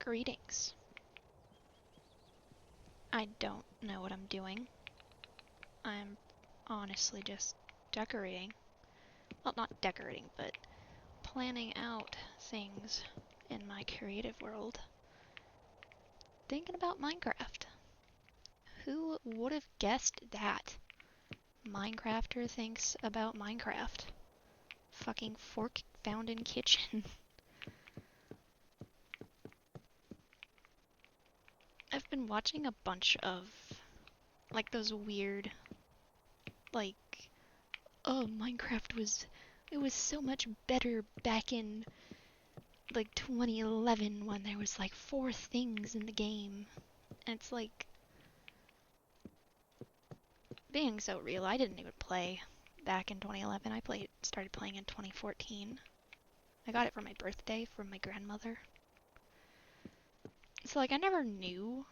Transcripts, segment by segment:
Greetings. I don't know what I'm doing. I'm honestly just decorating. Well, not decorating, but planning out things in my creative world. Thinking about Minecraft. Who would have guessed that? Minecrafter thinks about Minecraft. Fucking fork found in kitchen. I've been watching a bunch of, like, those weird, like, oh, it was so much better back in, like, 2011 when there was, like, 4 things in the game. And it's like, being so real, I didn't even play back in 2011. I started playing in 2014. I got it for my birthday from my grandmother. So, like, I never knew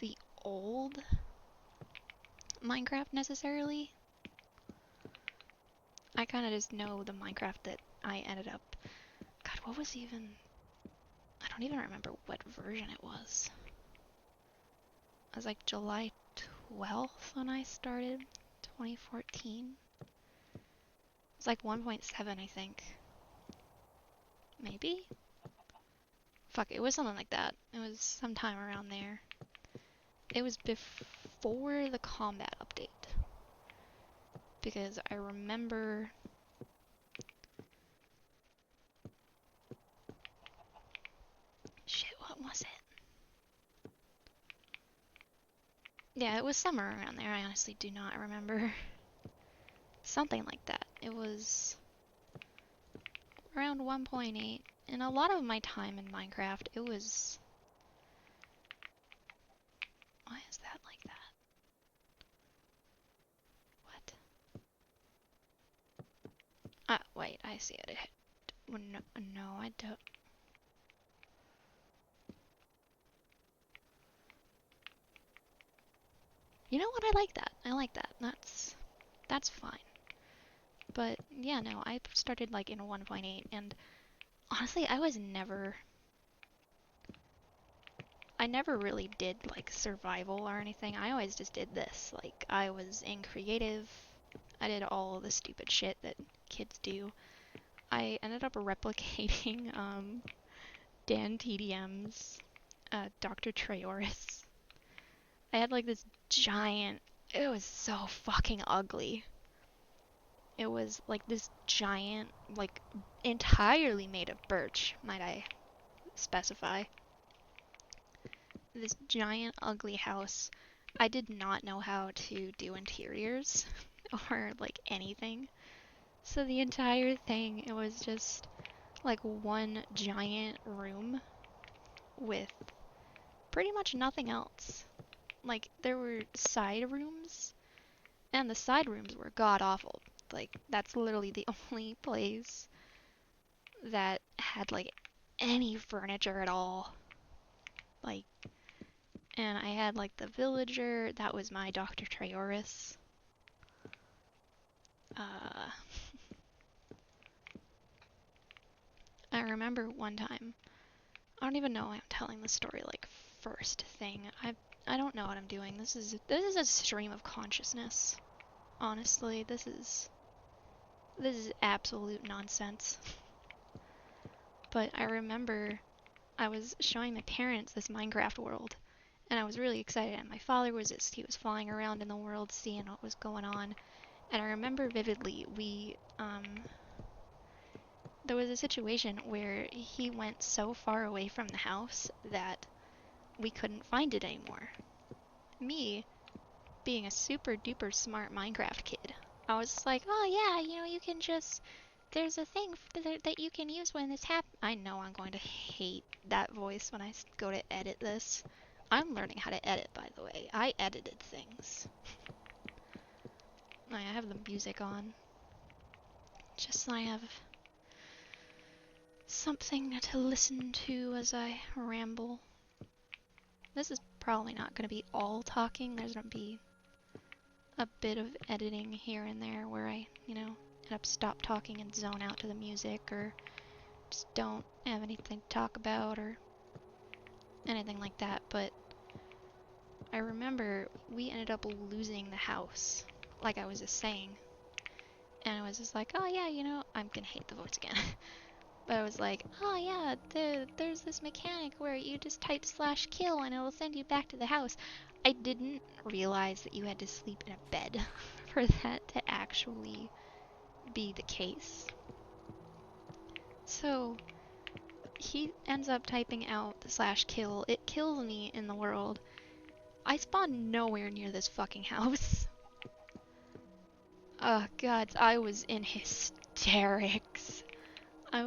the old Minecraft necessarily. I kind of just know the Minecraft that I ended up... God, what was even... I don't even remember what version it was. It was like July 12th when I started, 2014. It was like 1.7, I think. Maybe? Fuck, it was something like that. It was sometime around there. It was before the combat update. Because I remember... Shit, what was it? Yeah, it was somewhere around there. I honestly do not remember. Something like that. It was around 1.8. And a lot of my time in Minecraft, it was... Why is that like that? What? Wait, I see it. No, I don't. You know what? I like that. I like that. That's fine. But yeah, no, I started like in 1.8, and honestly, I never really did like survival or anything. I always just did this. Like, I was in creative. I did all the stupid shit that kids do. I ended up replicating Dan TDM's Dr. Trayaurus. I had like this giant... It was so fucking ugly. It was like this giant, like, entirely made of birch, might I specify. This giant, ugly house. I did not know how to do interiors or, like, anything. So the entire thing, it was just, like, one giant room with pretty much nothing else. Like, there were side rooms, and the side rooms were god-awful. Like, that's literally the only place that had, like, any furniture at all. Like, and I had, like, the villager. That was my Dr. Trayaurus. I remember one time, I don't even know why I'm telling the story, like, first thing. I don't know what I'm doing. This is a stream of consciousness. Honestly, this is absolute nonsense. But I remember I was showing my parents this Minecraft world, and I was really excited, and my father was he was flying around in the world seeing what was going on. And I remember vividly, there was a situation where he went so far away from the house that we couldn't find it anymore. Me, being a super duper smart Minecraft kid, I was like, oh yeah, you know, you can just, there's a thing that you can use when this happens. I know I'm going to hate that voice when I go to edit this. I'm learning how to edit, by the way. I edited things. I have the music on, just so I have something to listen to as I ramble. This is probably not going to be all talking. There's going to be a bit of editing here and there where I, you know, end up stop talking and zone out to the music, or just don't have anything to talk about, or anything like that, but I remember we ended up losing the house, like I was just saying. And I was just like, oh yeah, I'm gonna hate the voice again. But I was like, oh yeah, there's this mechanic where you just type /kill and it'll send you back to the house. I didn't realize that you had to sleep in a bed for that to actually be the case. So he ends up typing out the /kill. It kills me in the world. I spawn nowhere near this fucking house. Oh god, I was in hysterics. I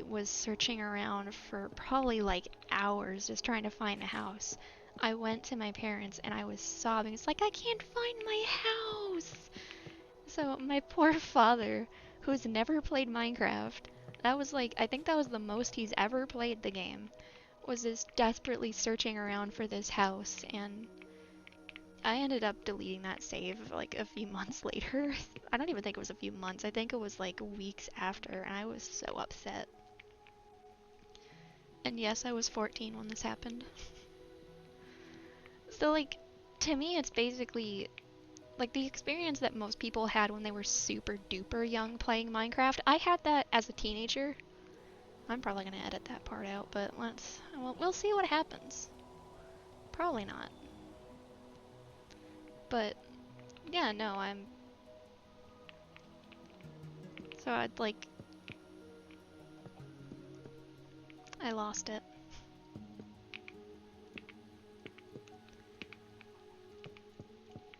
was searching around for probably like hours just trying to find a house. I went to my parents and I was sobbing. It's like, I can't find my house! So my poor father, who's never played Minecraft, I think that was the most he's ever played the game, was just desperately searching around for this house, and I ended up deleting that save like a few months later. I don't even think it was a few months. I think it was like weeks after, and I was so upset. And yes, I was 14 when this happened. So like, to me it's basically like the experience that most people had when they were super duper young playing Minecraft. I had that as a teenager. I'm probably gonna edit that part out, but we'll see what happens. Probably not. But yeah, no, so I lost it.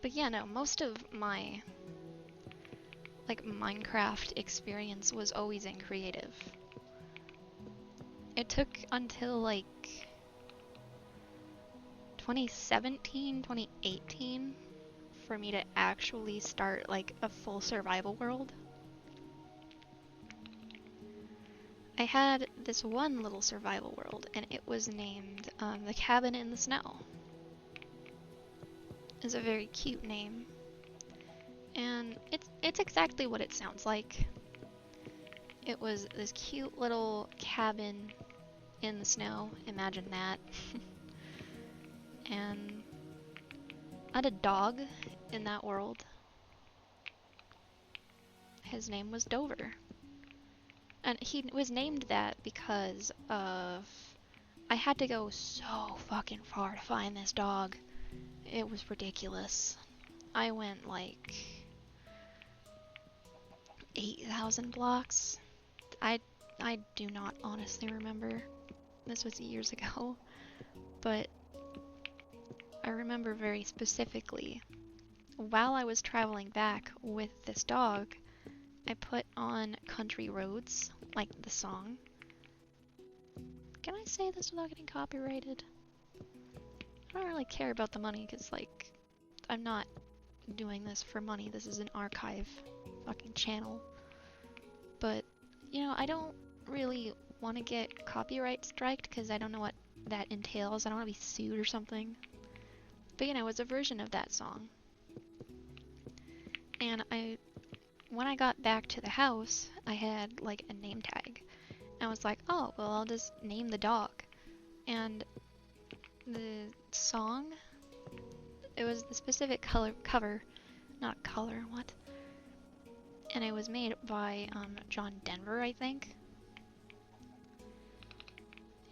But yeah, no, most of my like Minecraft experience was always in creative. It took until like 2017, 2018 for me to actually start like a full survival world. I had this one little survival world and it was named The Cabin in the Snow. It's a very cute name. And it's exactly what it sounds like. It was this cute little cabin in the snow, imagine that. And I had a dog in that world. His name was Dover. And he was named that because of I had to go so fucking far to find this dog. It was ridiculous. I went like 8,000 blocks. I do not honestly remember. This was years ago. But I remember very specifically, while I was traveling back with this dog, I put on Country Roads, like the song. Can I say this without getting copyrighted? I don't really care about the money, because, like, I'm not doing this for money. This is an archive fucking channel. But, I don't really want to get copyright striked, because I don't know what that entails. I don't want to be sued or something. But, it was a version of that song. And when I got back to the house, I had, like, a name tag. And I was like, oh, well, I'll just name the dog. And the song, it was the specific cover, not color, what? And it was made by John Denver, I think.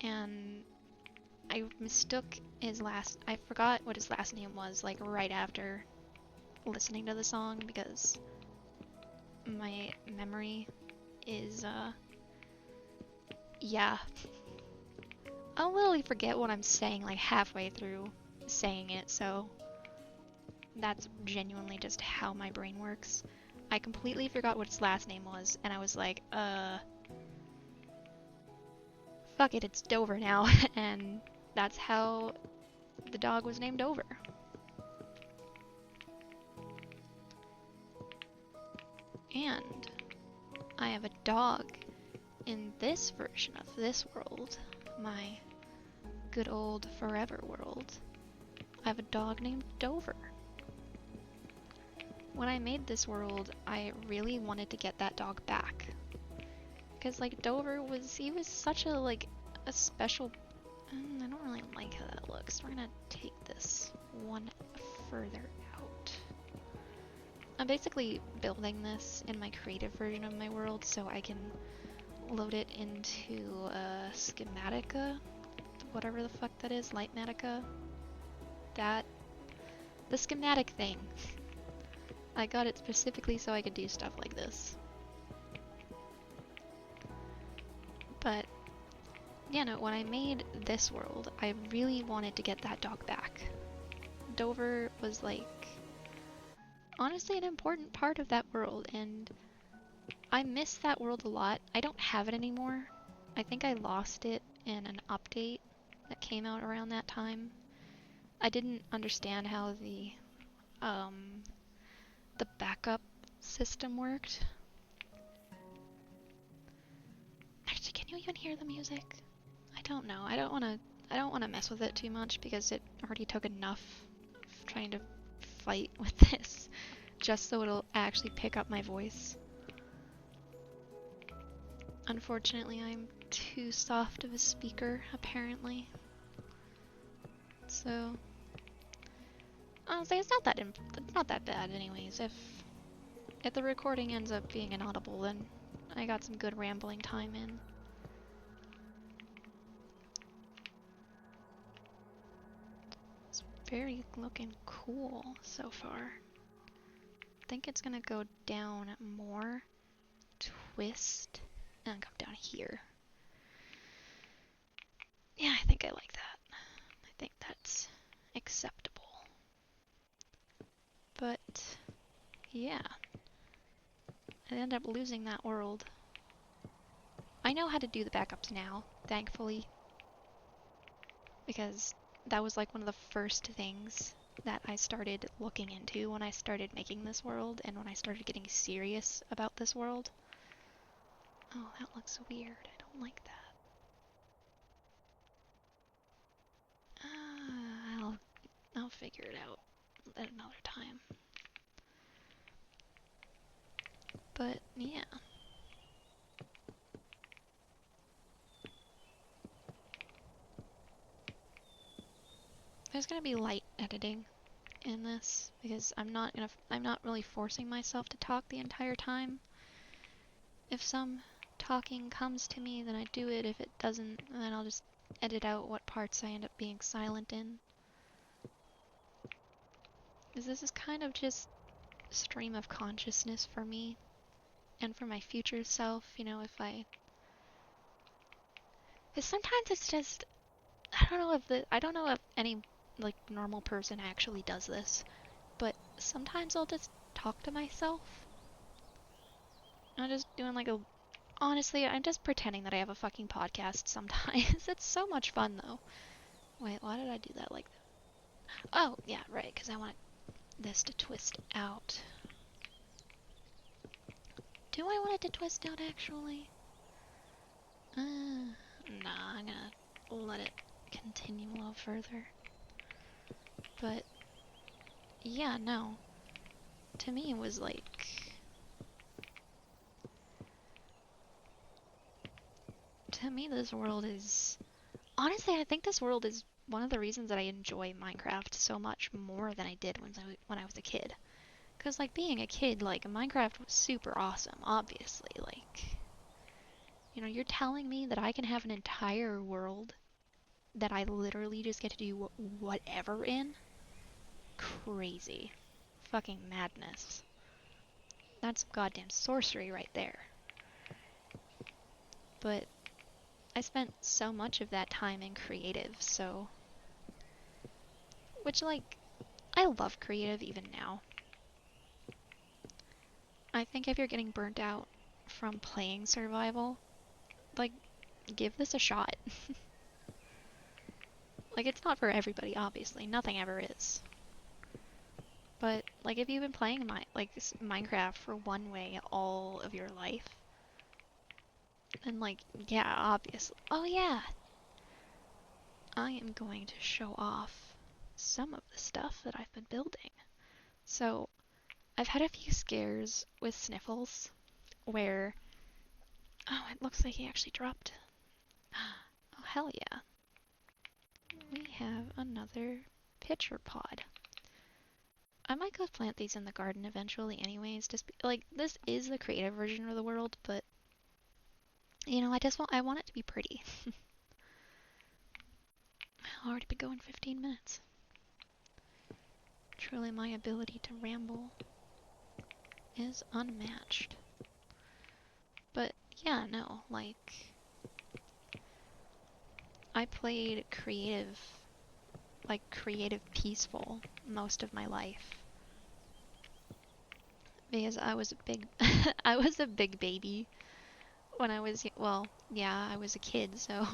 And I mistook I forgot what his last name was, like, right after listening to the song, because my memory is, yeah. I'll literally forget what I'm saying, like, halfway through saying it, so that's genuinely just how my brain works. I completely forgot what his last name was, and I was like, fuck it, it's Dover now, and that's how the dog was named Dover. And I have a dog in this version of this world, my good old forever world. I have a dog named Dover. When I made this world, I really wanted to get that dog back. Because, like, Dover he was such a, like, a special I don't really like how that looks. We're gonna take this one further out. I'm basically building this in my creative version of my world so I can load it into Schematica, whatever the fuck that is, Lightmatica. The schematic thing. I got it specifically so I could do stuff like this. But, yeah, no, when I made this world, I really wanted to get that dog back. Dover was, like, honestly an important part of that world, and I miss that world a lot. I don't have it anymore. I think I lost it in an update that came out around that time. I didn't understand how the backup system worked. Actually, can you even hear the music? I don't know. I don't want to mess with it too much because it already took enough of trying to fight with this just so it'll actually pick up my voice. Unfortunately, I'm too soft of a speaker, apparently. So, honestly, it's not that bad anyways. If the recording ends up being inaudible, then I got some good rambling time in. It's very looking cool so far. I think it's gonna go down more, twist, and come down here. Yeah, I think I like that. I think that's acceptable. But, yeah. I ended up losing that world. I know how to do the backups now, thankfully. Because that was like one of the first things that I started looking into when I started making this world and when I started getting serious about this world. Oh, that looks weird. I don't like that. I'll figure it out at another time. But, yeah. There's gonna be light editing in this because I'm not really forcing myself to talk the entire time. If some talking comes to me, then I do it. If it doesn't, then I'll just edit out what parts I end up being silent in. Because this is kind of just stream of consciousness for me and for my future self, you know, because sometimes it's just, I don't know if any, like, normal person actually does this, but sometimes I'll just talk to myself. I'm just doing like honestly, I'm just pretending that I have a fucking podcast sometimes. It's so much fun, though. Wait, why did I do that like that? Oh, yeah, right, because I want this to twist out. Do I want it to twist out, actually? Nah, I'm gonna let it continue a little further. But, yeah, no. To me, it was like... To me, this world is... Honestly, I think this world is one of the reasons that I enjoy Minecraft so much more than I did when I was a kid. Because, like, being a kid, like, Minecraft was super awesome, obviously. Like, you know, you're telling me that I can have an entire world that I literally just get to do whatever in? Crazy. Fucking madness. That's goddamn sorcery right there. But I spent so much of that time in creative, so... Which, like, I love creative even now. I think if you're getting burnt out from playing survival, like, give this a shot. Like, it's not for everybody, obviously. Nothing ever is. But, like, if you've been playing Minecraft for one way all of your life, then, like, yeah, obviously. Oh, yeah! I am going to show off some of the stuff that I've been building. So, I've had a few scares with Sniffles where... Oh, it looks like he actually dropped. Oh, hell yeah. have another pitcher pod. I might go plant these in the garden eventually anyways, like, this is the creative version of the world, but, you know, I want it to be pretty. I'll already been going 15 minutes. Truly my ability to ramble is unmatched. But, yeah, no, like, I played creative peaceful most of my life. Because I was a big, I was a big baby when I was, well, yeah, I was a kid, so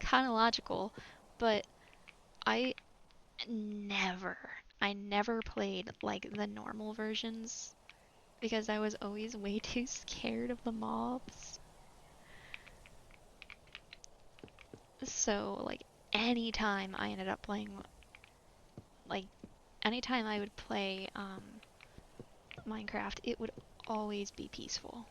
kind of logical, but I never, I never played like the normal versions because I was always way too scared of the mobs. So like anytime I ended up playing, like anytime I would play Minecraft, it would always be peaceful.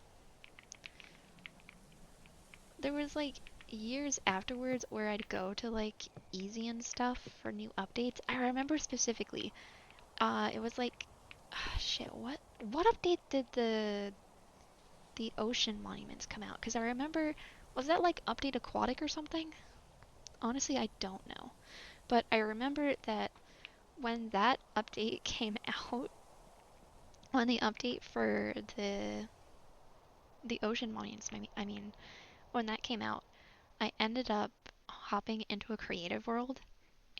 There was like years afterwards where I'd go to like easy and stuff for new updates. I remember specifically, it was like, shit, what update did the ocean monuments come out? Because I remember, was that like Update Aquatic or something? Honestly, I don't know. But I remember that when that update came out, when the update for the ocean monuments, I mean, when that came out, I ended up hopping into a creative world,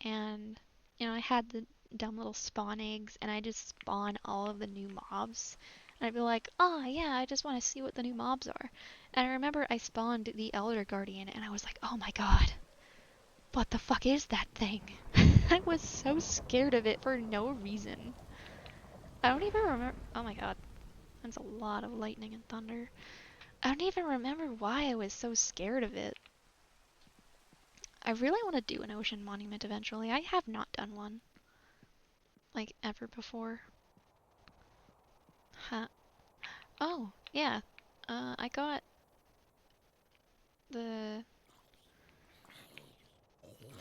and you know, I had the dumb little spawn eggs, and I just spawn all of the new mobs. And I'd be like, oh yeah, I just want to see what the new mobs are. And I remember I spawned the Elder Guardian, and I was like, oh my god, what the fuck is that thing? I was so scared of it for no reason. I don't even remember. Oh my god, that's a lot of lightning and thunder. I don't even remember why I was so scared of it. I really want to do an ocean monument eventually. I have not done one, like, ever before. Huh. Oh, yeah. I got the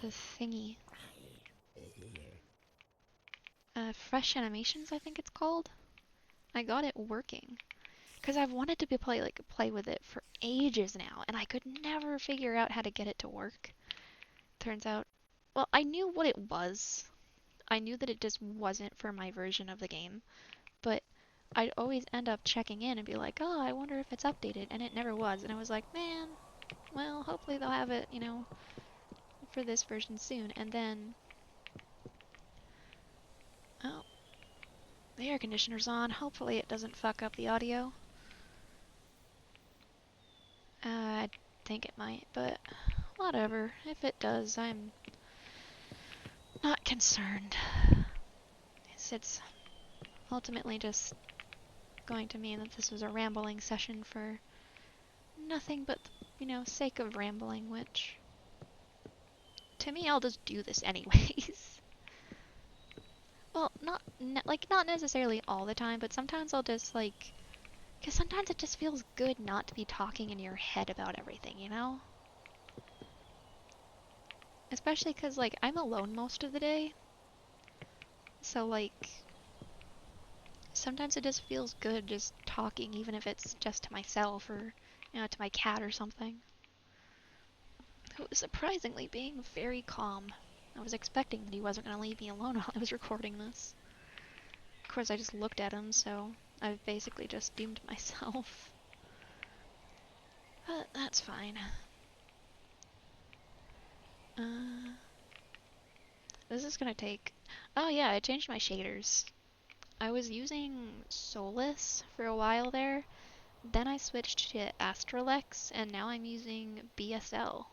thingy. Fresh Animations, I think it's called. I got it working. Because I've wanted to play with it for ages now, and I could never figure out how to get it to work. Turns out, well, I knew what it was. I knew that it just wasn't for my version of the game, but I'd always end up checking in and be like, oh, I wonder if it's updated, and it never was, and I was like, man, well, hopefully they'll have it, you know, for this version soon, and then, oh, the air conditioner's on, hopefully it doesn't fuck up the audio. I think it might, but whatever, if it does, I'm not concerned. It's ultimately just going to mean that this was a rambling session for nothing but, you know, sake of rambling, which, to me, I'll just do this anyways. Well, not necessarily all the time, but sometimes I'll just, like, because sometimes it just feels good not to be talking in your head about everything, you know? Especially because, like, I'm alone most of the day. So, like, sometimes it just feels good just talking, even if it's just to myself or, you know, to my cat or something. Who was surprisingly being very calm. I was expecting that he wasn't going to leave me alone while I was recording this. Of course, I just looked at him, so I've basically just doomed myself. But that's fine. This is gonna take... Oh yeah, I changed my shaders. I was using Solus for a while there, then I switched to Astralex, and now I'm using BSL.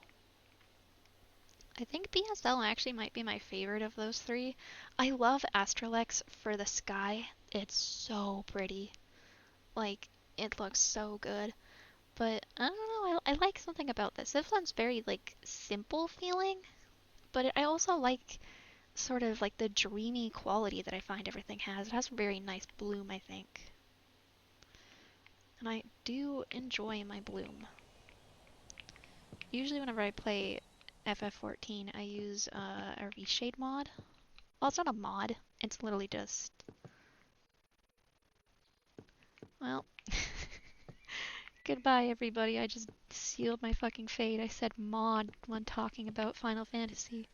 I think BSL actually might be my favorite of those three. I love Astralex for the sky. It's so pretty. Like, it looks so good. But, I don't know, I like something about this. This one's very, like, simple feeling, but I also like sort of like the dreamy quality that I find everything has. It has a very nice bloom, I think. And I do enjoy my bloom. Usually whenever I play FF14, I use a reshade mod. Well, it's not a mod. It's literally just... Well... Goodbye, everybody. I just sealed my fucking fate. I said mod when talking about Final Fantasy.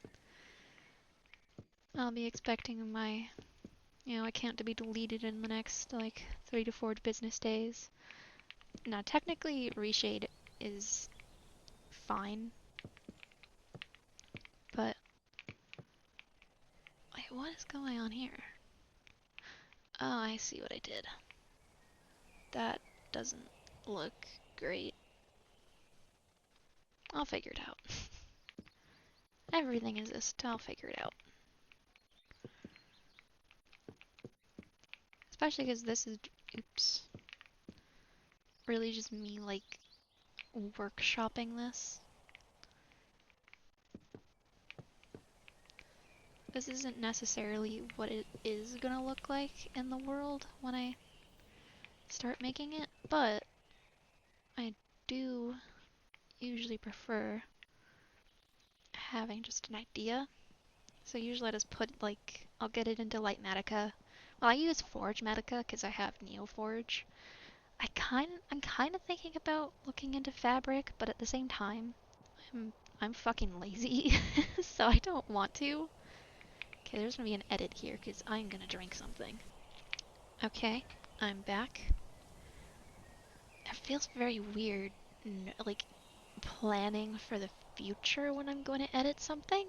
I'll be expecting my, account to be deleted in the next, 3 to 4 business days. Now, technically, Reshade is fine. But... Wait, what is going on here? Oh, I see what I did. That doesn't look great. I'll figure it out. Everything exists. I'll figure it out. Especially because this is, oops, really just me, workshopping this. This isn't necessarily what it is gonna look like in the world when I start making it, but I do usually prefer having just an idea. So usually I just put, I'll get it into Litematica. Well, I use Forgematica because I have NeoForge. I'm kind of thinking about looking into Fabric, but at the same time, I'm fucking lazy, so I don't want to. Okay, there's gonna be an edit here because I'm gonna drink something. Okay, I'm back. It feels very weird, planning for the future when I'm going to edit something.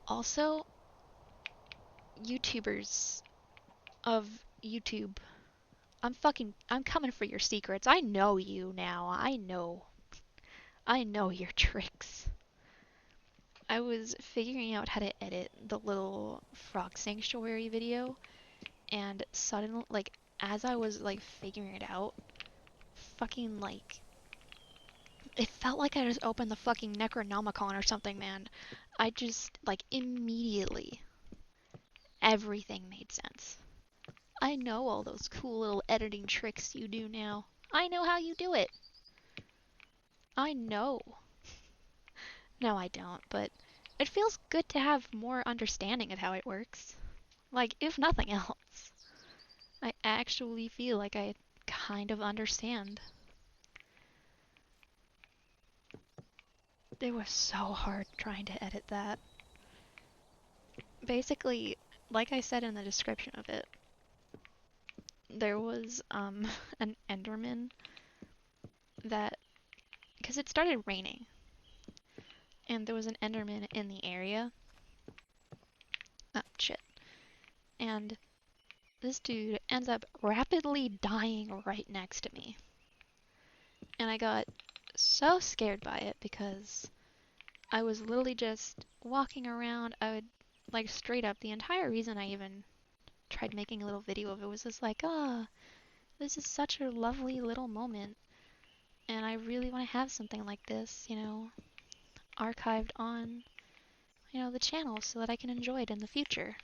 Also, YouTubers of YouTube, I'm coming for your secrets. I know you now. I know your tricks. I was figuring out how to edit the little frog sanctuary video, and suddenly, as I was, figuring it out, fucking, it felt like I just opened the fucking Necronomicon or something, man. I just, immediately, everything made sense. I know all those cool little editing tricks you do now. I know how you do it. I know. No, I don't, but it feels good to have more understanding of how it works. If nothing else. I actually feel like I kind of understand. It was so hard trying to edit that. Basically, like I said in the description of it, there was an Enderman that... Because it started raining. And there was an Enderman in the area. Oh, shit. And this dude ends up rapidly dying right next to me. And I got so scared by it because I was literally just walking around. I would, straight up, the entire reason I even tried making a little video of it was just this is such a lovely little moment. And I really want to have something like this, archived on, the channel so that I can enjoy it in the future.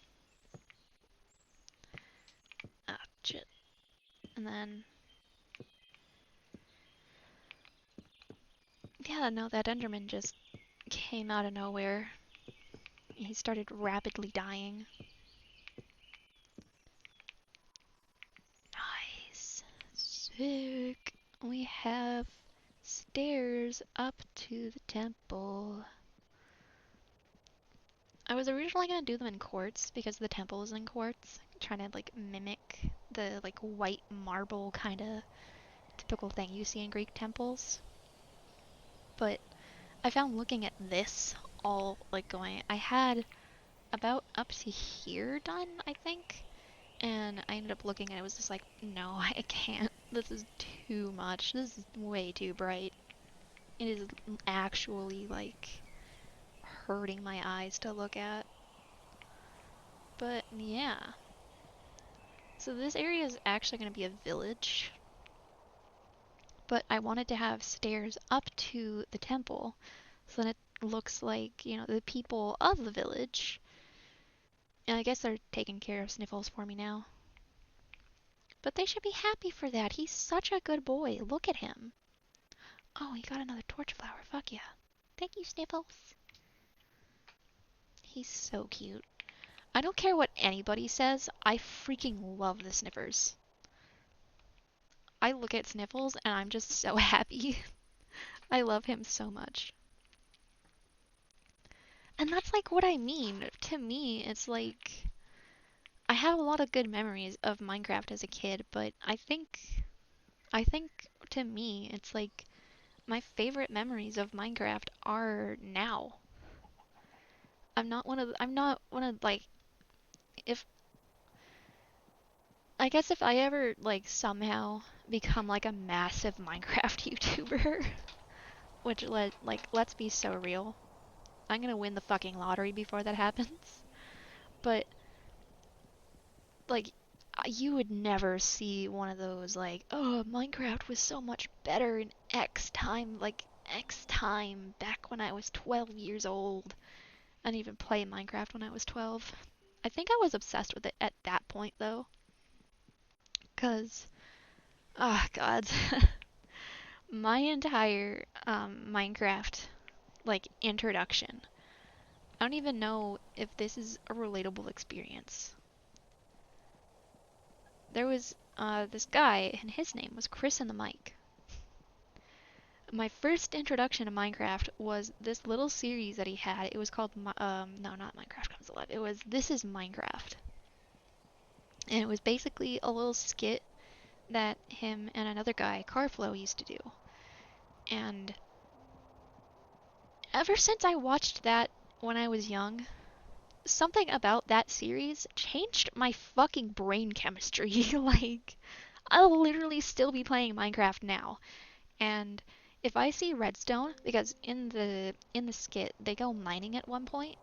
Ah, shit. And then... Yeah, no, that Enderman just came out of nowhere. He started rapidly dying. Nice. Sick. We have stairs up to the temple. I was originally going to do them in quartz because the temple is in quartz. Trying to, mimic the, white marble kind of typical thing you see in Greek temples. But I found looking at this all, I had about up to here done, I think. And I ended up looking and it was just no, I can't. This is too much. This is way too bright. It is actually, hurting my eyes to look at. But, yeah. So this area is actually going to be a village. But I wanted to have stairs up to the temple. So then it looks like, the people of the village. And I guess they're taking care of Sniffles for me now. But they should be happy for that. He's such a good boy. Look at him. Oh, he got another torch flower. Fuck yeah. Thank you, Sniffles. He's so cute. I don't care what anybody says, I freaking love the Sniffers. I look at Sniffles and I'm just so happy. I love him so much. And that's like what I mean. To me, it's like I have a lot of good memories of Minecraft as a kid, but I think to me, it's like my favorite memories of Minecraft are now. I'm not one of like if I guess if I ever like somehow become like a massive Minecraft YouTuber, which let's be so real. I'm gonna win the fucking lottery before that happens. But like you would never see one of those like, oh, Minecraft was so much better in X time, like X time back when I was 12 years old. I didn't even play Minecraft when I was 12. I think I was obsessed with it at that point though, cause oh god, my entire Minecraft like introduction. I don't even know if this is a relatable experience. There was this guy, and his name was Chris and the Mic. My first introduction to Minecraft was this little series that he had. It was called, no, not Minecraft Comes Alive. It was This is Minecraft. And it was basically a little skit that him and another guy, Carflow, used to do. And ever since I watched that when I was young, something about that series changed my fucking brain chemistry. Like, I'll literally still be playing Minecraft now. And if I see redstone, because in the skit they go mining at one point,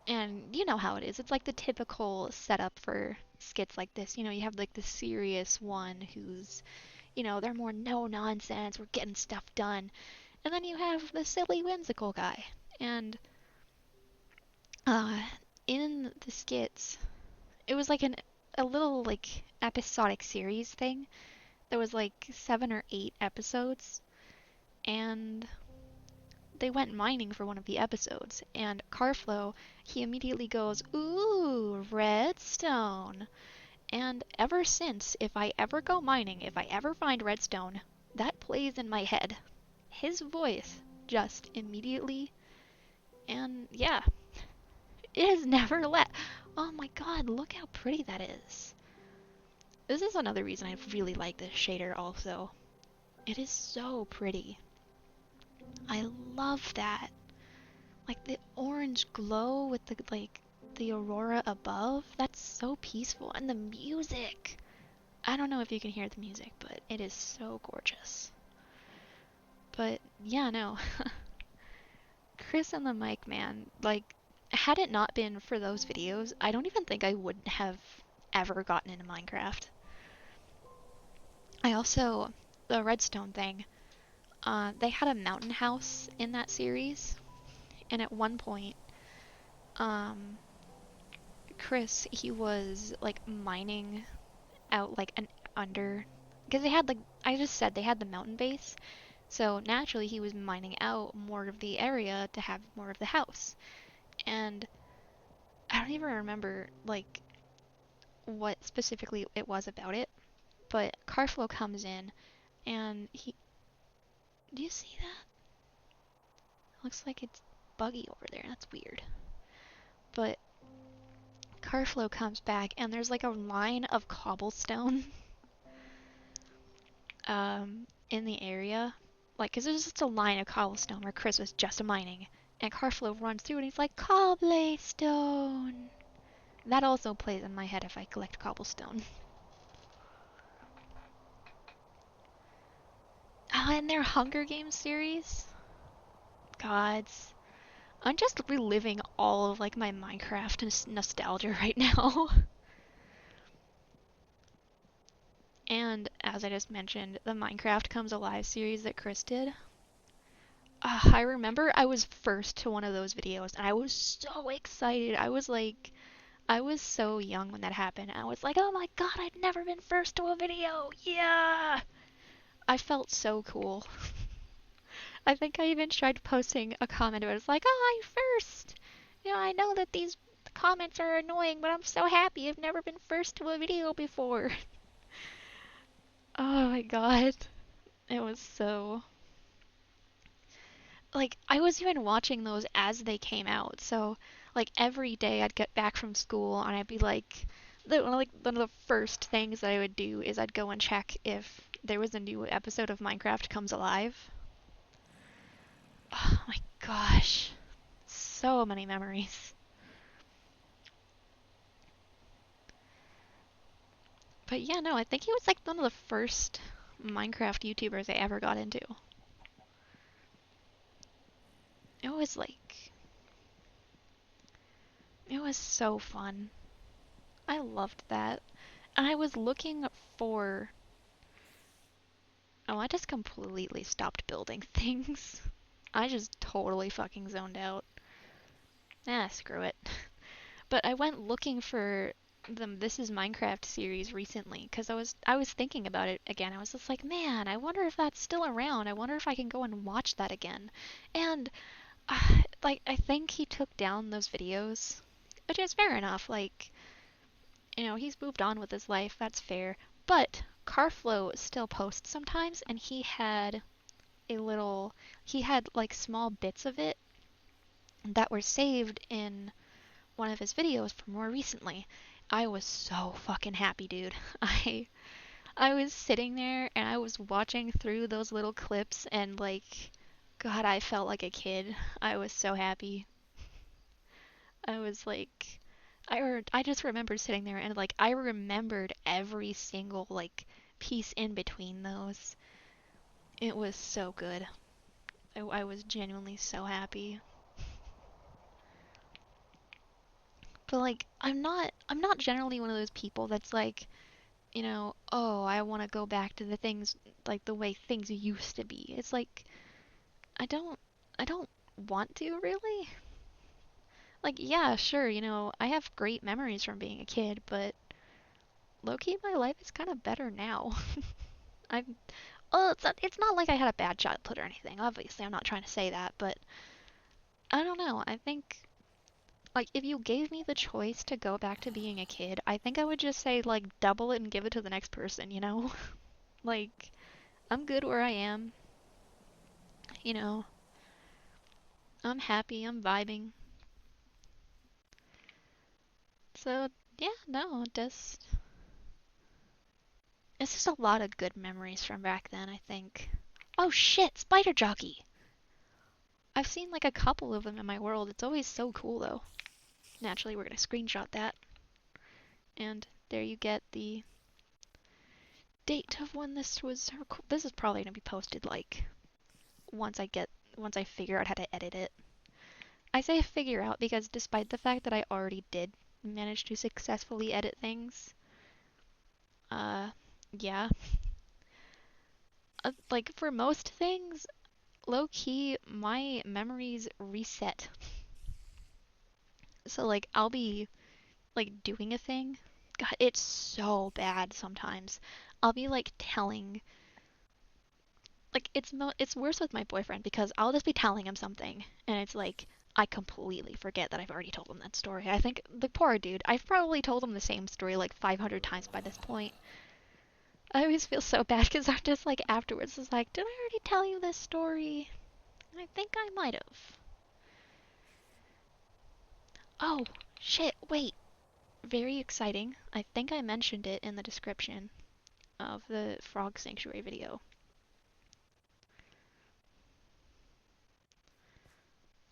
and you know how it is. It's like the typical setup for skits like this. You know, you have like the serious one who's, they're more no nonsense, we're getting stuff done. And then you have the silly whimsical guy. And uh in the skits, it was like a little like episodic series thing. There was like 7 or 8 episodes, and they went mining for one of the episodes, and Carflow, he immediately goes, "Ooh, redstone." And ever since, if I ever go mining, if I ever find redstone, that plays in my head. His voice just immediately, and yeah, it has never let. Oh my god, look how pretty that is. This is another reason I really like this shader also. It is so pretty. I love that. Like the orange glow with the aurora above. That's so peaceful. And the music. I don't know if you can hear the music, but it is so gorgeous. But yeah, no. Chris and the Mic Man, like, had it not been for those videos, I don't even think I would have ever gotten into Minecraft. I also, the redstone thing, they had a mountain house in that series, and at one point, um, Chris, he was like mining out like an under, because they had like I just said they had the mountain base, so naturally he was mining out more of the area to have more of the house. And I don't even remember like what specifically it was about it, but Carflow comes in and he, do you see that? Looks like it's buggy over there. That's weird. But Carflow comes back and there's like a line of cobblestone in the area. Like, cause there's just a line of cobblestone where Chris was just mining. And Carflow runs through and he's like, cobblestone! That also plays in my head if I collect cobblestone. Oh, and their Hunger Games series? Gods. I'm just reliving all of like my Minecraft nostalgia right now. And as I just mentioned, the Minecraft Comes Alive series that Chris did. I remember I was first to one of those videos and I was so excited. I was so young when that happened. I was like, oh my god, I'd never been first to a video. Yeah! I felt so cool. I think I even tried posting a comment. It was like, oh, I'm first. I know that these comments are annoying, but I'm so happy I've never been first to a video before. Oh my god. It was so... Like, I was even watching those as they came out. So, like, every day I'd get back from school and I'd be like... one of the first things that I would do is I'd go and check if there was a new episode of Minecraft Comes Alive. Oh my gosh. So many memories. But yeah, no, I think he was like one of the first Minecraft YouTubers I ever got into. It was like, it was so fun. I loved that. And I was looking for... Oh, I just completely stopped building things. I just totally fucking zoned out. Screw it. But I went looking for the This Is Minecraft series recently because I was thinking about it again. I was just like, man, I wonder if that's still around. I wonder if I can go and watch that again. And like I think he took down those videos, which is fair enough. Like, he's moved on with his life. That's fair. But Carflow still posts sometimes, and he had like small bits of it that were saved in one of his videos from more recently. I was so fucking happy, dude. I was sitting there and I was watching through those little clips and like God, I felt like a kid. I was so happy. I was like I just remembered sitting there and like I remembered every single like piece in between those. It was so good. I was genuinely so happy. But like I'm not generally one of those people that's like, oh, I want to go back to the things like the way things used to be. It's like I don't I don't want to really. Like yeah, sure, I have great memories from being a kid, but low-key my life is kind of better now. I'm it's not like I had a bad childhood or anything. Obviously, I'm not trying to say that, but I don't know. I think like if you gave me the choice to go back to being a kid, I think I would just say like double it and give it to the next person. Like I'm good where I am, you know. I'm happy, I'm vibing. So, yeah, no, just it's just a lot of good memories from back then, I think. Oh shit, Spider Jockey. I've seen like a couple of them in my world. It's always so cool though. Naturally, we're going to screenshot that. And there you get the date of when this was this is probably going to be posted like once I figure out how to edit it. I say figure out because despite the fact that I already did manage to successfully edit things, uh, yeah. Like for most things, low key, my memories reset. So like I'll be like doing a thing. God, it's so bad sometimes. I'll be like telling like it's worse with my boyfriend because I'll just be telling him something and it's like I completely forget that I've already told him that story. I think the poor dude, I've probably told him the same story like 500 times by this point. I always feel so bad because I'm just like afterwards, it's like, did I already tell you this story? I think I might have. Oh, shit, wait. Very exciting. I think I mentioned it in the description of the Frog Sanctuary video.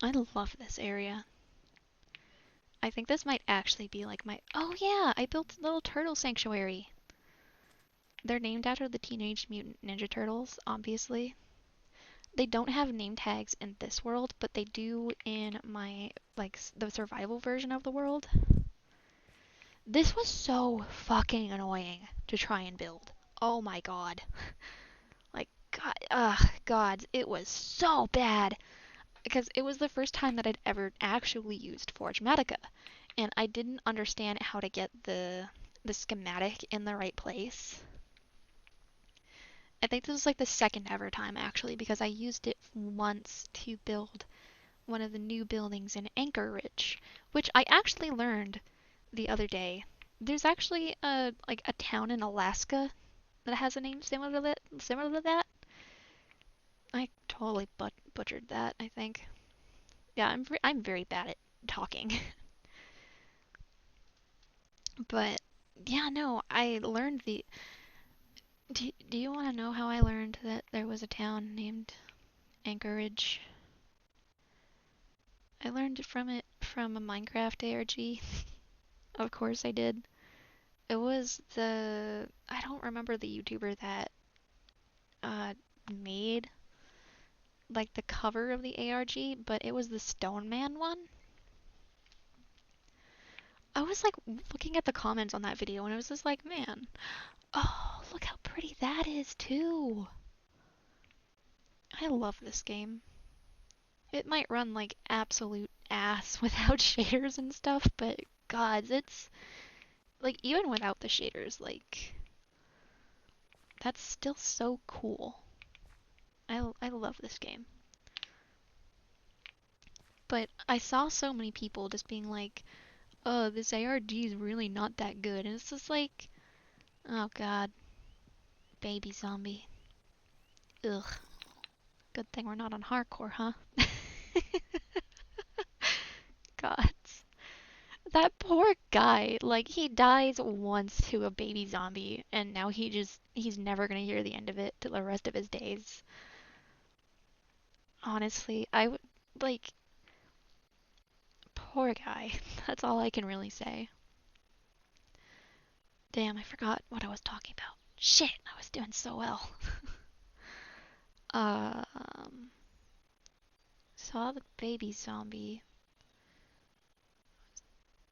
I love this area. I think this might actually be like my... Oh yeah, I built a little turtle sanctuary. They're named after the Teenage Mutant Ninja Turtles, obviously. They don't have name tags in this world, but they do in my, like, the survival version of the world. This was so fucking annoying to try and build. Oh my god. Like, god, god, it was so bad. Because it was the first time that I'd ever actually used Forgematica. And I didn't understand how to get the schematic in the right place. I think this was like the second ever time actually, because I used it once to build one of the new buildings in Anchorage, which I actually learned the other day. There's actually a town in Alaska that has a name similar to that. I totally butchered that, I think. Yeah, I'm very bad at talking. But yeah, no, I learned the do you want to know how I learned that there was a town named Anchorage? I learned it from a Minecraft ARG. Of course I did. It was I don't remember the YouTuber that uh made like the cover of the ARG, but it was the Stone Man one. I was like looking at the comments on that video and it was just like, man, oh, look how pretty that is too. I love this game. It might run like absolute ass without shaders and stuff, but gods, it's like even without the shaders, like that's still so cool. I love this game. But I saw so many people just being like, "Oh, this ARG is really not that good," and it's just like, "Oh God, baby zombie. Ugh. Good thing we're not on hardcore, huh?" God, that poor guy. Like he dies once to a baby zombie, and now he's never gonna hear the end of it to the rest of his days. Honestly, I would like poor guy. That's all I can really say. Damn, I forgot what I was talking about. Shit, I was doing so well. um, saw the baby zombie.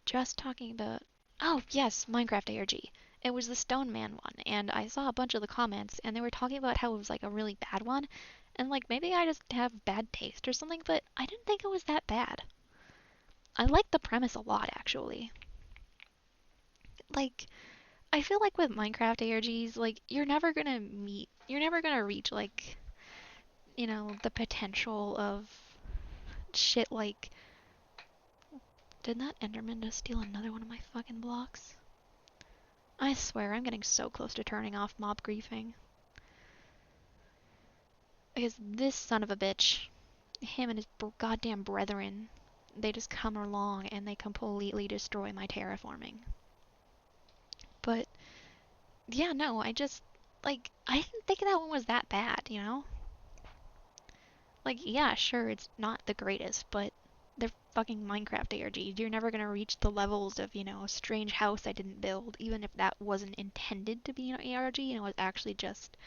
Just talking about. Oh, yes, Minecraft ARG. It was the Stone Man one, and I saw a bunch of the comments, and they were talking about how it was like a really bad one. And like maybe I just have bad taste or something, but I didn't think it was that bad. I like the premise a lot, actually. Like, I feel like with Minecraft ARGs, like you're never gonna reach like, the potential of shit like. Did that Enderman just steal another one of my fucking blocks? I swear, I'm getting so close to turning off mob griefing. Because this son of a bitch, him and his goddamn brethren, they just come along and they completely destroy my terraforming. But, yeah, no, I just, like, I didn't think that one was that bad, you know? Like, yeah, sure, it's not the greatest, but they're fucking Minecraft ARGs. You're never gonna reach the levels of, a strange house I didn't build, even if that wasn't intended to be an ARG, and it was actually just.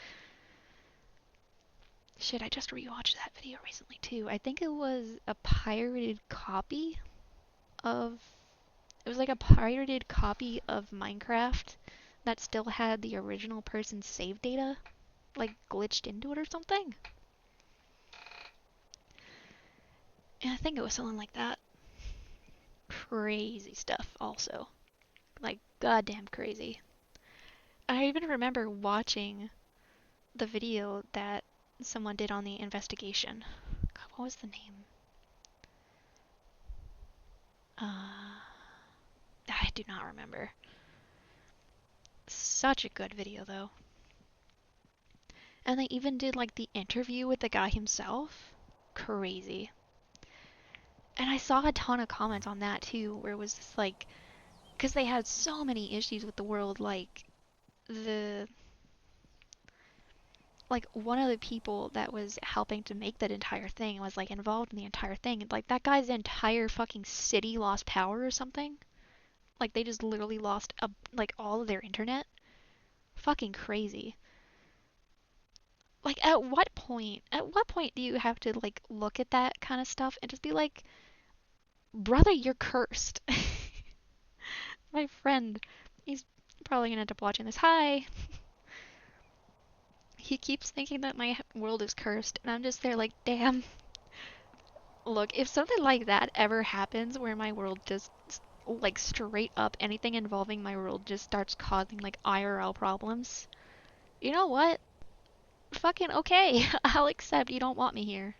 Shit, I just rewatched that video recently too. I think it was a pirated copy of. It was like a pirated copy of Minecraft that still had the original person's save data, like glitched into it or something. And I think it was something like that. Crazy stuff, also. Like, goddamn crazy. I even remember watching the video that someone did on the investigation. God, what was the name? I do not remember. Such a good video, though. And they even did, like, the interview with the guy himself. Crazy. And I saw a ton of comments on that, too, where it was just, like, because they had so many issues with the world, like, one of the people that was helping to make that entire thing was, like, involved in the entire thing. Like, that guy's entire fucking city lost power or something. Like, they just literally lost, all of their internet. Fucking crazy. Like, at what point do you have to, like, look at that kind of stuff and just be like, brother, you're cursed. My friend, he's probably gonna end up watching this. Hi! He keeps thinking that my world is cursed, and I'm just there like, damn. Look, if something like that ever happens where my world just, like, straight up anything involving my world just starts causing, like, IRL problems, you know what? fucking okay. I'll accept you don't want me here.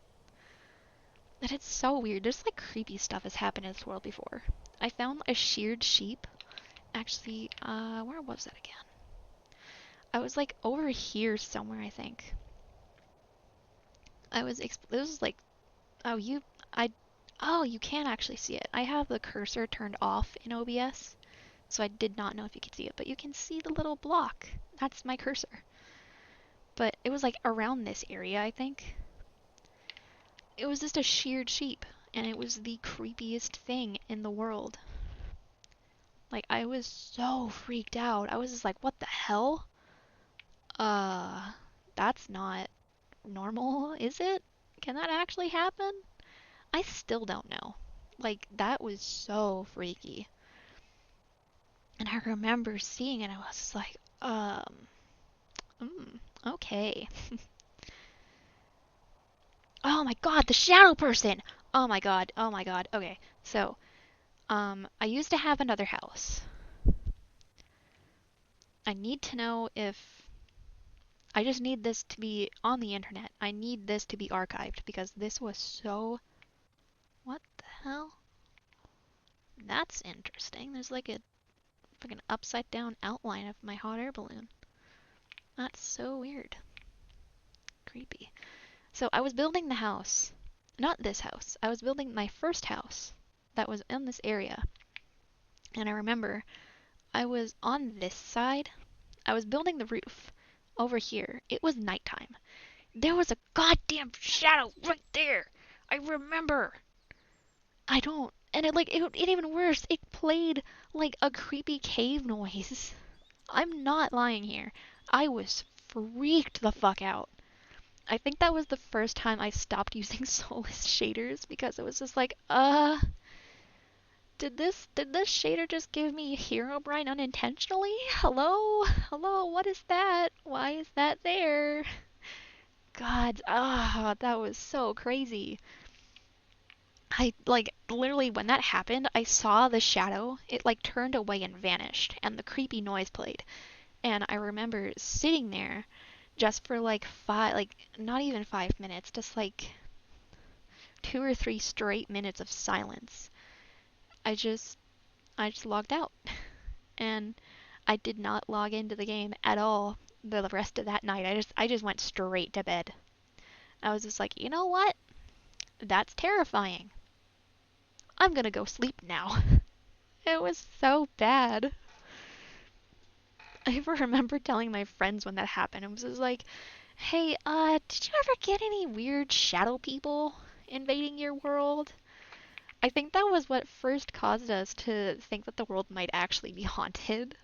And it's so weird. There's like creepy stuff has happened in this world before. I found a sheared sheep. Actually, where was that again? I was like over here somewhere, I think. This was like, oh, you can actually see it. I have the cursor turned off in OBS, so I did not know if you could see it, but you can see the little block. That's my cursor. But it was like around this area, I think. It was just a sheared sheep, and it was the creepiest thing in the world. Like, I was so freaked out. I was just like, what the hell? That's not normal, is it? Can that actually happen? I still don't know. Like, that was so freaky. And I remember seeing it, and I was just like, okay. Oh my god, the shadow person! Oh my god, oh my god. Okay, so, I used to have another house. I need to know if... I just need this to be on the internet. I need this to be archived, because this was so... What the hell? That's interesting. There's like a fucking upside down outline of my hot air balloon. That's so weird. Creepy. So I was building the house. Not this house. I was building my first house that was in this area. And I remember I was on this side. I was building the roof over here. It was nighttime. There was a goddamn shadow right there. I remember. I don't. And it even worse. It played like a creepy cave noise. I'm not lying here. I was freaked the fuck out. I think that was the first time I stopped using Solus shaders because it was just like, did this shader just give me Herobrine unintentionally? Hello? Hello, what is that? Why is that there? God, that was so crazy. I, like, literally when that happened, I saw the shadow. It, like, turned away and vanished, and the creepy noise played. And I remember sitting there just for like not even 5 minutes, just like 2 or 3 straight minutes of silence. I just logged out. And I did not log into the game at all the rest of that night. I just went straight to bed. I was just like, you know what? That's terrifying. I'm gonna go sleep now. It was so bad. I remember telling my friends when that happened. It was just like, hey, did you ever get any weird shadow people invading your world? I think that was what first caused us to think that the world might actually be haunted.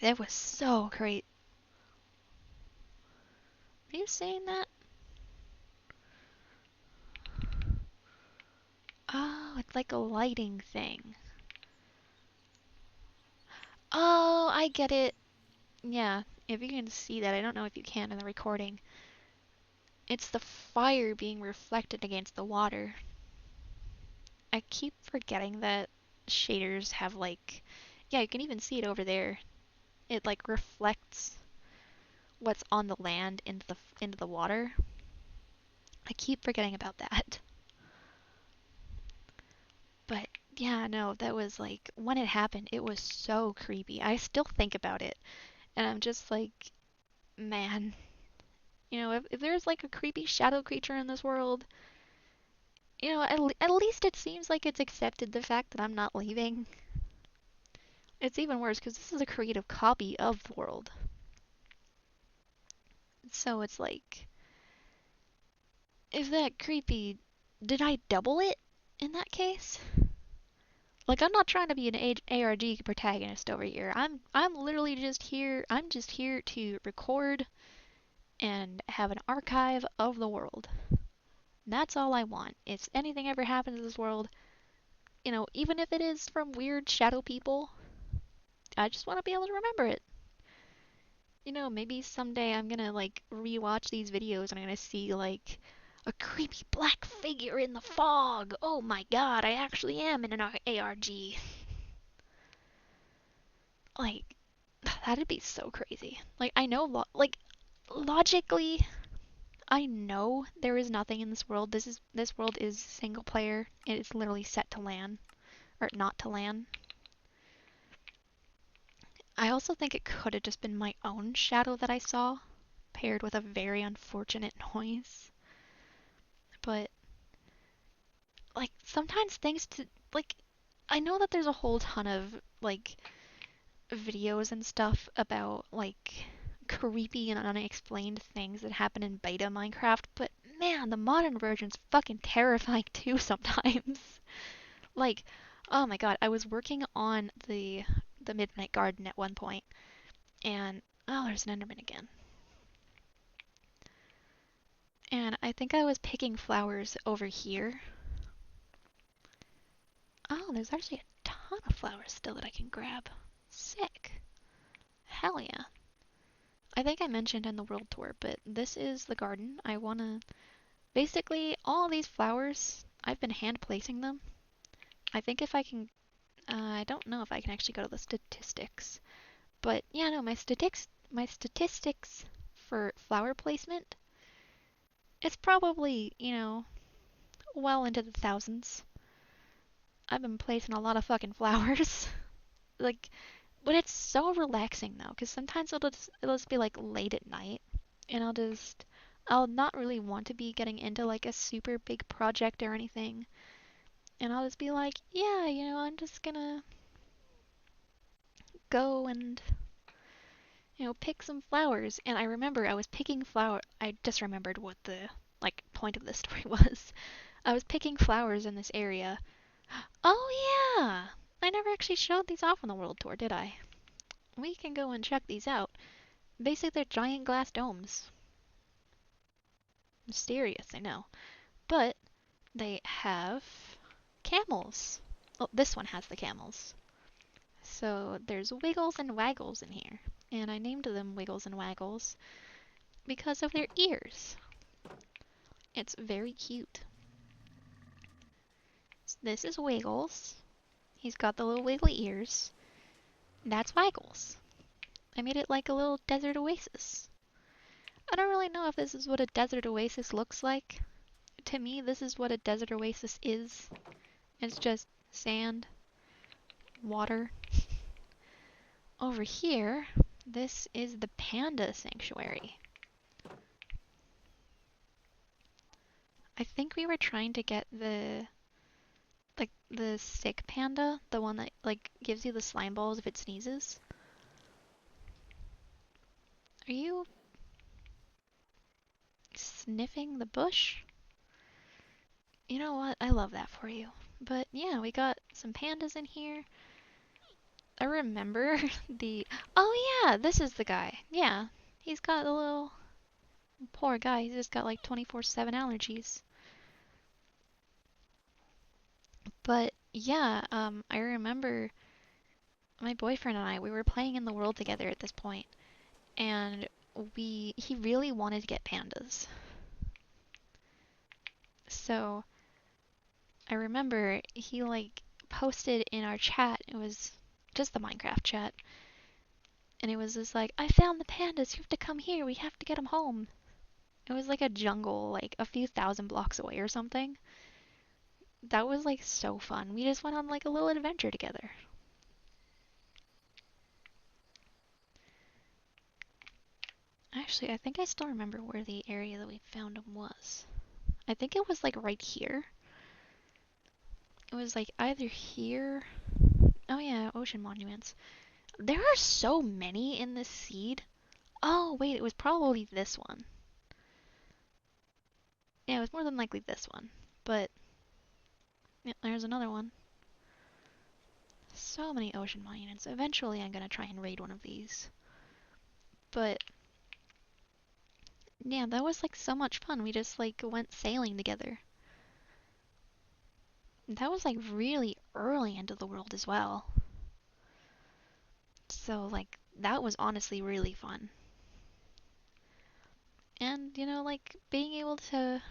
It was so great. Are you saying that? Oh, it's like a lighting thing. Oh, I get it. Yeah, if you can see that, I don't know if you can in the recording. It's the fire being reflected against the water. I keep forgetting that shaders have like, yeah, you can even see it over there. It like reflects what's on the land into the water. I keep forgetting about that. But yeah, no, that was like when it happened, it was so creepy. I still think about it, and I'm just like, man, you know, if there's like a creepy shadow creature in this world, you know, at least it seems like it's accepted the fact that I'm not leaving. It's even worse because this is a creative copy of the world. So it's like, if that creepy, did I double it in that case? Like, I'm not trying to be an ARG protagonist over here. I'm literally just here. I'm just here to record and have an archive of the world. That's all I want. If anything ever happens in this world, you know, even if it is from weird shadow people, I just want to be able to remember it. You know, maybe someday I'm gonna like rewatch these videos and I'm gonna see like a creepy black figure in the fog. Oh my god, I actually am in an ARG. Like, that'd be so crazy. Like, I know, like, logically, I know there is nothing in this world. This world is single player. It is literally set to LAN or not to LAN. I also think it could have just been my own shadow that I saw, paired with a very unfortunate noise. But like sometimes things to like I know that there's a whole ton of like videos and stuff about like creepy and unexplained things that happen in beta Minecraft, but man, the modern version's fucking terrifying too sometimes. Like, oh my god, I was working on the Midnight Garden at one point, and oh, there's an Enderman again. And I think I was picking flowers over here. Oh, there's actually a ton of flowers still that I can grab. Sick. Hell yeah. I think I mentioned in the world tour, but this is the garden. I wanna... Basically, all these flowers, I've been hand placing them. I think if I can... I don't know if I can actually go to the statistics. But yeah, no, my statistics for flower placement, it's probably, well into the thousands. I've been placing a lot of fucking flowers. Like, but it's so relaxing though, because sometimes it'll just be like late at night, and I'll not really want to be getting into like a super big project or anything, and I'll just be like, yeah, I'm just gonna go and pick some flowers. And I remember I was picking flower. I just remembered what the like point of this story was. I was picking flowers in this area. Oh yeah, I never actually showed these off on the world tour, did I? We can go and check these out. Basically, they're giant glass domes. Mysterious, I know. But they have camels. Oh, this one has the camels. So there's Wiggles and Waggles in here. And I named them Wiggles and Waggles because of their ears. It's very cute. This is Wiggles. He's got the little wiggly ears. That's Waggles. I made it like a little desert oasis. I don't really know if this is what a desert oasis looks like. To me, this is what a desert oasis is. It's just sand, water. Over here, this is the panda sanctuary. I think we were trying to get the sick panda, the one that like gives you the slime balls if it sneezes. Are you sniffing the bush? You know what? I love that for you. But yeah, we got some pandas in here. I remember the... Oh yeah, this is the guy. Yeah, he's got a little... Poor guy, he's just got like 24/7 allergies. But yeah, I remember my boyfriend and I, we were playing in the world together at this point, and he really wanted to get pandas. So I remember he like posted in our chat, it was just the Minecraft chat, and it was just like, I found the pandas, you have to come here, we have to get them home. It was like a jungle, like a few thousand blocks away or something. That was like so fun. We just went on like a little adventure together. Actually, I think I still remember where the area that we found them was. I think it was like right here. It was like either here. Oh yeah, ocean monuments. There are so many in this seed. Oh wait, it was probably this one. Yeah, it was more than likely this one. But yeah, there's another one. So many ocean monuments. Eventually I'm gonna try and raid one of these. But yeah, that was like so much fun. We just like went sailing together. That was like really early into the world as well. So like that was honestly really fun. And like being able to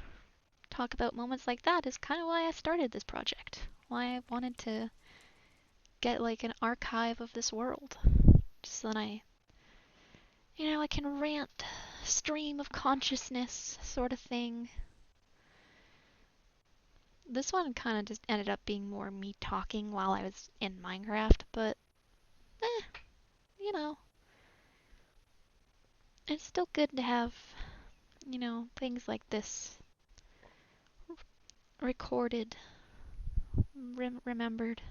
talk about moments like that is kind of why I started this project. Why I wanted to get like an archive of this world. Just so that I can rant stream of consciousness sort of thing. This one kind of just ended up being more me talking while I was in Minecraft, but you know, it's still good to have, things like this recorded, remembered,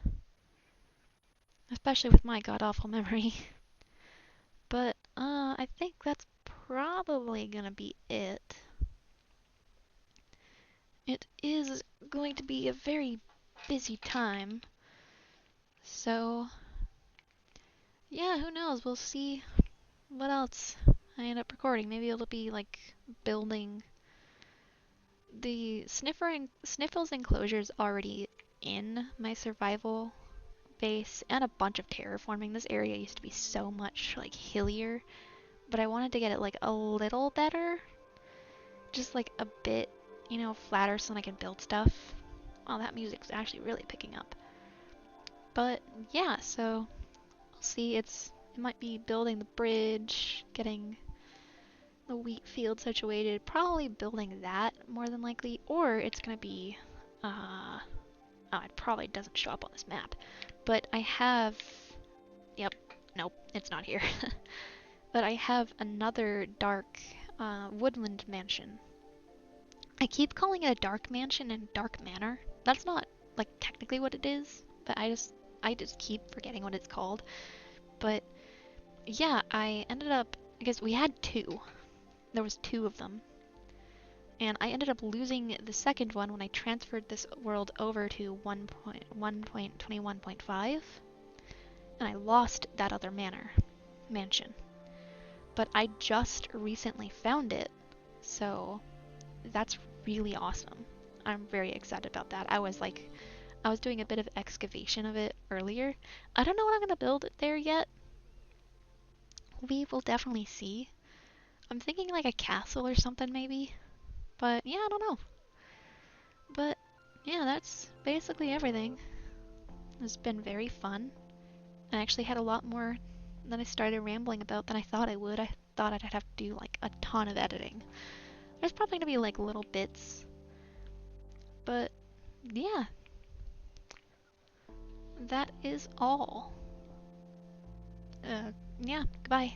especially with my god-awful memory. But, I think that's probably gonna be it. It is going to be a very busy time, so, yeah, who knows, we'll see what else I end up recording. Maybe it'll be, like, building the Sniffles enclosure's already in my survival base and a bunch of terraforming. This area used to be so much like hillier, but I wanted to get it like a little better, just like a bit, flatter so I can build stuff. Wow, that music's actually really picking up. But yeah, so we'll see. It might be building the bridge, getting the wheat field situated, probably building that more than likely, or it's gonna be oh, it probably doesn't show up on this map. But I have... Yep, nope, it's not here. But I have another dark woodland mansion. I keep calling it a dark mansion and dark manor. That's not, like, technically what it is, but I just keep forgetting what it's called. But, yeah, I ended up... Because we had two. There was two of them. And I ended up losing the second one when I transferred this world over to 1.21.5, and I lost that other mansion. But I just recently found it, so that's really awesome. I'm very excited about that. I was doing a bit of excavation of it earlier. I don't know what I'm gonna build there yet. We will definitely see. I'm thinking like a castle or something maybe. But yeah, I don't know. But yeah, that's basically everything. It's been very fun. I actually had a lot more than I started rambling about than I thought I would. I thought I'd have to do like a ton of editing. There's probably gonna be like little bits. But yeah, that is all. Yeah, goodbye.